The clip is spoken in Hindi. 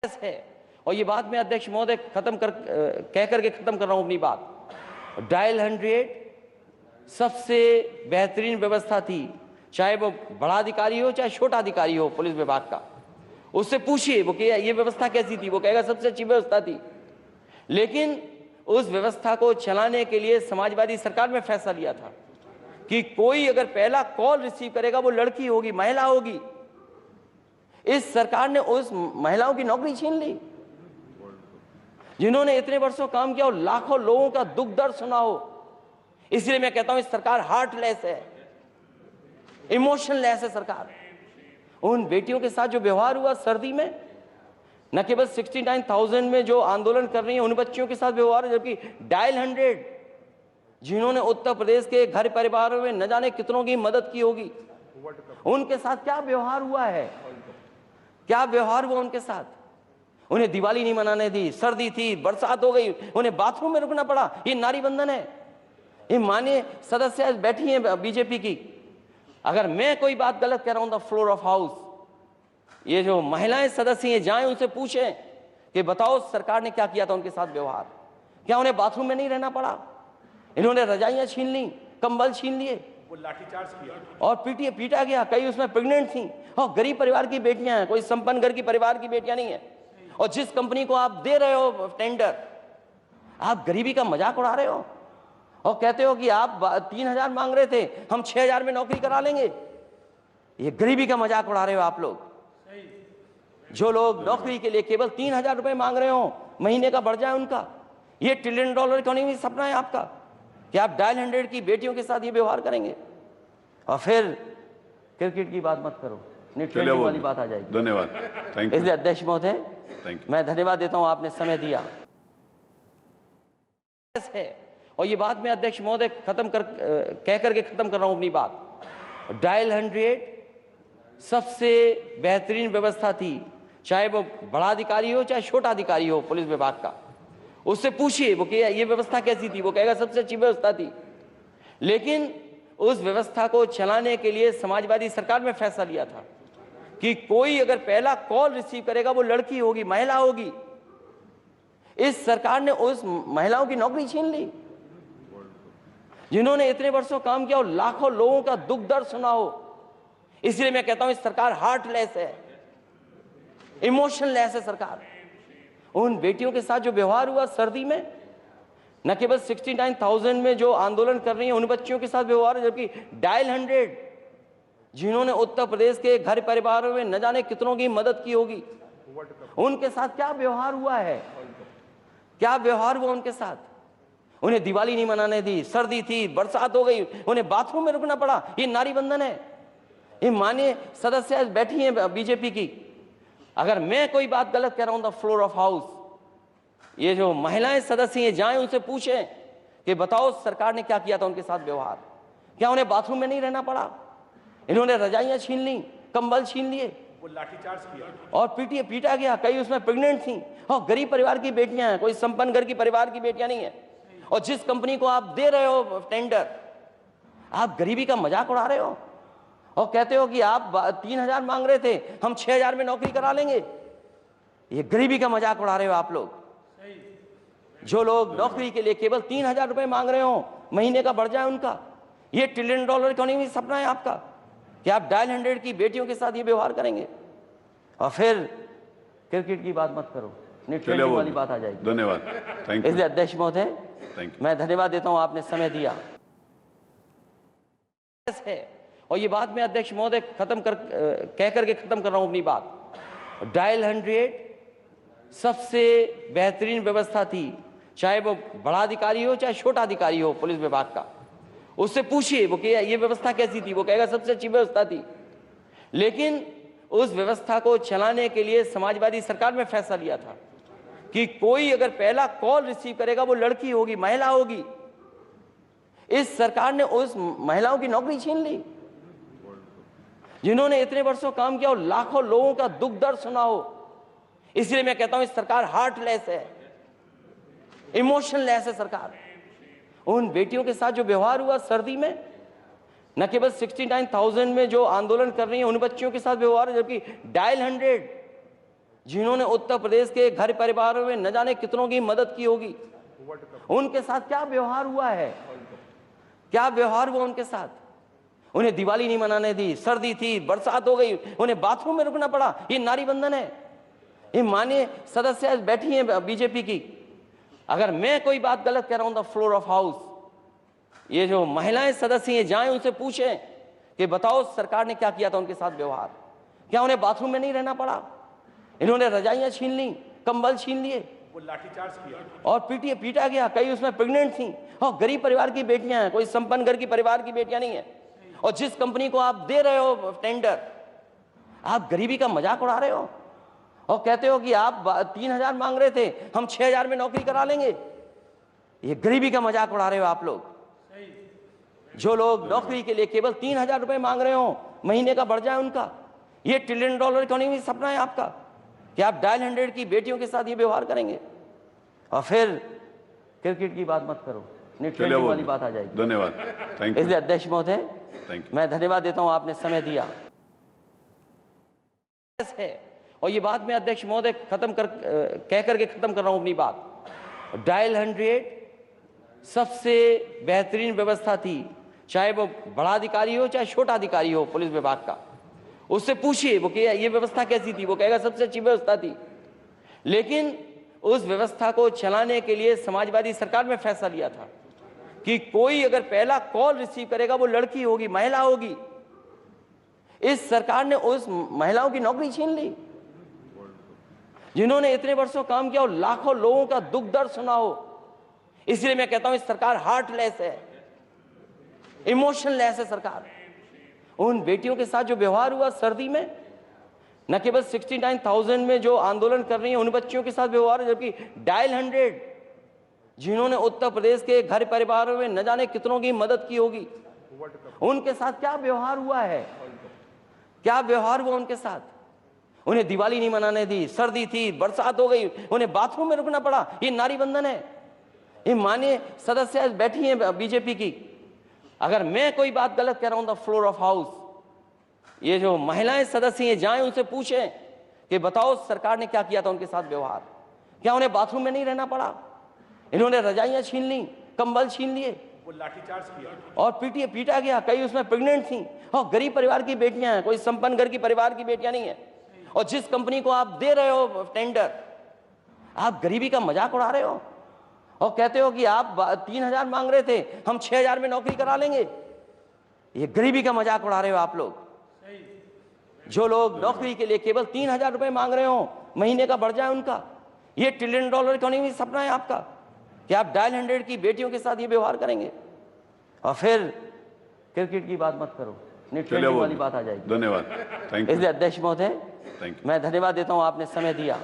है। और ये बात मैं अध्यक्ष महोदय कह करके खत्म कर रहा हूं अपनी बात। डायल 100 सबसे बेहतरीन व्यवस्था थी, चाहे वो बड़ा अधिकारी हो चाहे छोटा अधिकारी हो पुलिस विभाग का। उससे पूछिए वो कि ये व्यवस्था कैसी थी, वो कहेगा सबसे अच्छी व्यवस्था थी। लेकिन उस व्यवस्था को चलाने के लिए समाजवादी सरकार में फैसला लिया था कि कोई अगर पहला कॉल रिसीव करेगा वो लड़की होगी, महिला होगी। इस सरकार ने उस महिलाओं की नौकरी छीन ली जिन्होंने इतने वर्षों काम किया और लाखों लोगों का दुख दर्द सुना हो। इसलिए मैं कहता हूं इस सरकार हार्टलेस है, इमोशनलेस है सरकार। उन बेटियों के साथ जो व्यवहार हुआ सर्दी में, न केवल 69,000 में जो आंदोलन कर रही है उन बच्चियों के साथ व्यवहार, जबकि डायल 100 जिन्होंने उत्तर प्रदेश के घर परिवारों में न जाने कितनों की मदद की होगी, उनके साथ क्या व्यवहार हुआ है, क्या व्यवहार हुआ उनके साथ। उन्हें दिवाली नहीं मनाने दी, सर्दी थी, बरसात हो गई, उन्हें बाथरूम में रुकना पड़ा। ये नारी बंधन है। ये माननीय सदस्य बैठी हैं बीजेपी की, अगर मैं कोई बात गलत कह रहा हूं द फ्लोर ऑफ हाउस, ये जो महिलाएं सदस्य हैं जाएं उनसे पूछें कि बताओ सरकार ने क्या किया था उनके साथ व्यवहार। क्या उन्हें बाथरूम में नहीं रहना पड़ा? इन्होंने रजाइयां छीन ली, कंबल छीन लिए, वो लाठीचार्ज किया और पीटा गया। कई उसमें प्रेग्नेंट थी और गरीब परिवार की बेटियां हैं, कोई संपन्न घर की परिवार की बेटियां नहीं है। और जिस कंपनी को आप दे रहे हो टेंडर, आप गरीबी का मजाक उड़ा रहे हो और कहते हो कि आप 3,000 मांग रहे थे, हम 6,000 में नौकरी करा लेंगे। ये गरीबी का मजाक उड़ा रहे हो आप लोग। जो लोग नौकरी के लिए केवल 3,000 रुपए मांग रहे हो, महीने का बढ़ जाए उनका। ये $1 ट्रिलियन इकोनॉमी सपना है आपका कि आप डायल 100 की बेटियों के साथ ये व्यवहार करेंगे। और फिर क्रिकेट की बात मत करो, T20 वाली बात आ जाएगी। धन्यवाद, थैंक यू। इसलिए अध्यक्ष महोदय मैं धन्यवाद देता हूं, आपने समय दिया है। और ये बात मैं अध्यक्ष महोदय कह करके खत्म कर रहा हूं अपनी बात। डायल 100 सबसे बेहतरीन व्यवस्था थी, चाहे वो बड़ा अधिकारी हो चाहे छोटा अधिकारी हो पुलिस विभाग का। उससे पूछिए वो कि ये व्यवस्था कैसी थी, वो कहेगा सबसे अच्छी व्यवस्था थी। लेकिन उस व्यवस्था को चलाने के लिए समाजवादी सरकार में फैसला लिया था कि कोई अगर पहला कॉल रिसीव करेगा वो लड़की होगी, महिला होगी। इस सरकार ने उस महिलाओं की नौकरी छीन ली जिन्होंने इतने वर्षों काम किया और लाखों लोगों का दुख दर्द सुना हो। इसलिए मैं कहता हूं इस सरकार हार्टलेस है, इमोशनलेस है सरकार। उन बेटियों के साथ जो व्यवहार हुआ सर्दी में, न केवल 69,000 में जो आंदोलन कर रही है उन बच्चियों के साथ व्यवहार, जबकि डायल 100 जिन्होंने उत्तर प्रदेश के घर परिवारों में न जाने कितनों की मदद की होगी, उनके साथ क्या व्यवहार हुआ है, क्या व्यवहार हुआ उनके साथ। उन्हें दिवाली नहीं मनाने दी, सर्दी थी, बरसात हो गई, उन्हें बाथरूम में रुकना पड़ा। ये नारी बंधन है। ये माननीय सदस्य बैठी हैं बीजेपी की, अगर मैं कोई बात गलत कह रहा हूं द फ्लोर ऑफ हाउस, ये जो महिलाएं सदस्य हैं जाएं उनसे पूछें कि बताओ सरकार ने क्या किया था उनके साथ व्यवहार। क्या उन्हें बाथरूम में नहीं रहना पड़ा? इन्होंने रजाइयां छीन ली, कंबल छीन लिए, वो लाठीचार्ज किया और पीटा गया। कई उसमें प्रेग्नेंट थी और गरीब परिवार की बेटियां हैं, कोई संपन्न घर की परिवार की बेटियां नहीं है। और जिस कंपनी को आप दे रहे हो टेंडर, आप गरीबी का मजाक उड़ा रहे हो और कहते हो कि आप 3,000 मांग रहे थे, हम 6,000 में नौकरी करा लेंगे। ये गरीबी का मजाक उड़ा रहे हो आप लोग। जो लोग नौकरी के लिए केवल 3,000 रुपए मांग रहे हो, महीने का बढ़ जाए उनका। ये $1 ट्रिलियन इकोनॉमी सपना है आपका कि आप डायल 100 की बेटियों के साथ ये व्यवहार करेंगे। और फिर क्रिकेट की बात मत करो, T20 वाली बात आ जाएगी। धन्यवाद, थैंक यू। इसलिए अध्यक्ष महोदय मैं धन्यवाद देता हूं, आपने समय दिया है। और ये बात मैं अध्यक्ष महोदय कह करके खत्म कर रहा हूं अपनी बात। डायल 100 सबसे बेहतरीन व्यवस्था थी, चाहे वो बड़ा अधिकारी हो चाहे छोटा अधिकारी हो पुलिस विभाग का। उससे पूछिए वो कि ये व्यवस्था कैसी थी, वो कहेगा सबसे अच्छी व्यवस्था थी। लेकिन उस व्यवस्था को चलाने के लिए समाजवादी सरकार में फैसला लिया था कि कोई अगर पहला कॉल रिसीव करेगा वो लड़की होगी, महिला होगी। इस सरकार ने उस महिलाओं की नौकरी छीन ली जिन्होंने इतने वर्षों काम किया और लाखों लोगों का दुख दर्द सुना हो। इसलिए मैं कहता हूं इस सरकार हार्टलेस है, इमोशनलेस है सरकार। उन बेटियों के साथ जो व्यवहार हुआ सर्दी में, न केवल 69,000 में जो आंदोलन कर रही है उन बच्चियों के साथ व्यवहार, जबकि डायल 100 जिन्होंने उत्तर प्रदेश के घर परिवारों में न जाने कितनों की मदद की होगी, उनके साथ क्या व्यवहार हुआ है, क्या व्यवहार हुआ उनके साथ। उन्हें दिवाली नहीं मनाने दी, सर्दी थी, बरसात हो गई, उन्हें बाथरूम में रुकना पड़ा। ये नारी बंधन है। ये माननीय सदस्य बैठी हैं बीजेपी की, अगर मैं कोई बात गलत कह रहा हूं द फ्लोर ऑफ हाउस, ये जो महिलाएं सदस्य हैं जाएं उनसे पूछें कि बताओ सरकार ने क्या किया था उनके साथ व्यवहार। क्या उन्हें बाथरूम में नहीं रहना पड़ा? इन्होंने रजाइयां छीन ली, कंबल छीन लिए वो लाठीचार्ज किया और पीटा गया। कई उसमें प्रेग्नेंट थी और गरीब परिवार की बेटियां हैं, कोई संपन्न घर की परिवार की बेटियां नहीं है। और जिस कंपनी को आप दे रहे हो टेंडर, आप गरीबी का मजाक उड़ा रहे हो और कहते हो कि आप 3,000 मांग रहे थे, हम 6,000 में नौकरी करा लेंगे। ये गरीबी का मजाक उड़ा रहे हो आप लोग। जो लोग नौकरी के लिए केवल 3,000 रुपए मांग रहे हो, महीने का बढ़ जाए उनका, ये $1 ट्रिलियन इकोनॉमी सपना है आपका कि आप डायल 100 की बेटियों के साथ ये व्यवहार करेंगे। और फिर क्रिकेट की बात मत करो, चलिए वो वाली बात आ जाएगी। धन्यवाद, थैंक यू, इसलिए अध्यक्ष महोदय, थैंक यू। मैं धन्यवाद देता हूं, आपने समय दिया है। और ये बात मैं अध्यक्ष महोदय कह करके खत्म कर रहा हूं अपनी बात। डायल 100 सबसे बेहतरीन व्यवस्था थी, चाहे वो बड़ा अधिकारी हो चाहे छोटा अधिकारी हो पुलिस विभाग का। उससे पूछिए वो कि ये व्यवस्था कैसी थी, वो कहेगा सबसे अच्छी व्यवस्था थी। लेकिन उस व्यवस्था को चलाने के लिए समाजवादी सरकार में फैसला लिया था कि कोई अगर पहला कॉल रिसीव करेगा वो लड़की होगी, महिला होगी। इस सरकार ने उस महिलाओं की नौकरी छीन ली जिन्होंने इतने वर्षों काम किया और लाखों लोगों का दुख दर्द सुना हो। इसलिए मैं कहता हूं इस सरकार हार्टलेस है, इमोशनलेस है सरकार। उन बेटियों के साथ जो व्यवहार हुआ सर्दी में, न केवल 69,000 में जो आंदोलन कर रही हैं उन बच्चियों के साथ व्यवहार, जबकि डायल 100 जिन्होंने उत्तर प्रदेश के घर परिवारों में न जाने कितनों की मदद की होगी, उनके साथ क्या व्यवहार हुआ है, क्या व्यवहार हुआ उनके साथ। उन्हें दिवाली नहीं मनाने दी, सर्दी थी, बरसात हो गई, उन्हें बाथरूम में रुकना पड़ा। ये नारी बंधन है। ये माननीय सदस्य बैठी हैं बीजेपी की, अगर मैं कोई बात गलत कह रहा हूं द फ्लोर ऑफ हाउस, ये जो महिलाएं सदस्य हैं जाएं उनसे पूछें कि बताओ सरकार ने क्या किया था उनके साथ व्यवहार। क्या उन्हें बाथरूम में नहीं रहना पड़ा? इन्होंने रजाइयां छीन ली, कंबल छीन लिए वो लाठीचार्ज किया और पीटा गया। कई उसमें प्रेग्नेंट थी और गरीब परिवार की बेटियां हैं, कोई संपन्न घर की परिवार की बेटियां नहीं है। और जिस कंपनी को आप दे रहे हो टेंडर, आप गरीबी का मजाक उड़ा रहे हो और कहते हो कि आप 3,000 मांग रहे थे, हम 6,000 में नौकरी करा लेंगे। ये गरीबी का मजाक उड़ा रहे हो आप लोग। जो लोग नौकरी के लिए केवल 3,000 रुपए मांग रहे हो, महीने का बढ़ जाए उनका, ये $1 ट्रिलियन इकोनॉमी सपना है आपका कि आप डायल 100 की बेटियों के साथ ये व्यवहार करेंगे। और फिर क्रिकेट की बात मत करो, चलिए वो वाली बात आ जाएगी। धन्यवाद, थैंक यू, इसलिए अध्यक्ष महोदय, थैंक यू। मैं धन्यवाद देता हूं, आपने समय दिया।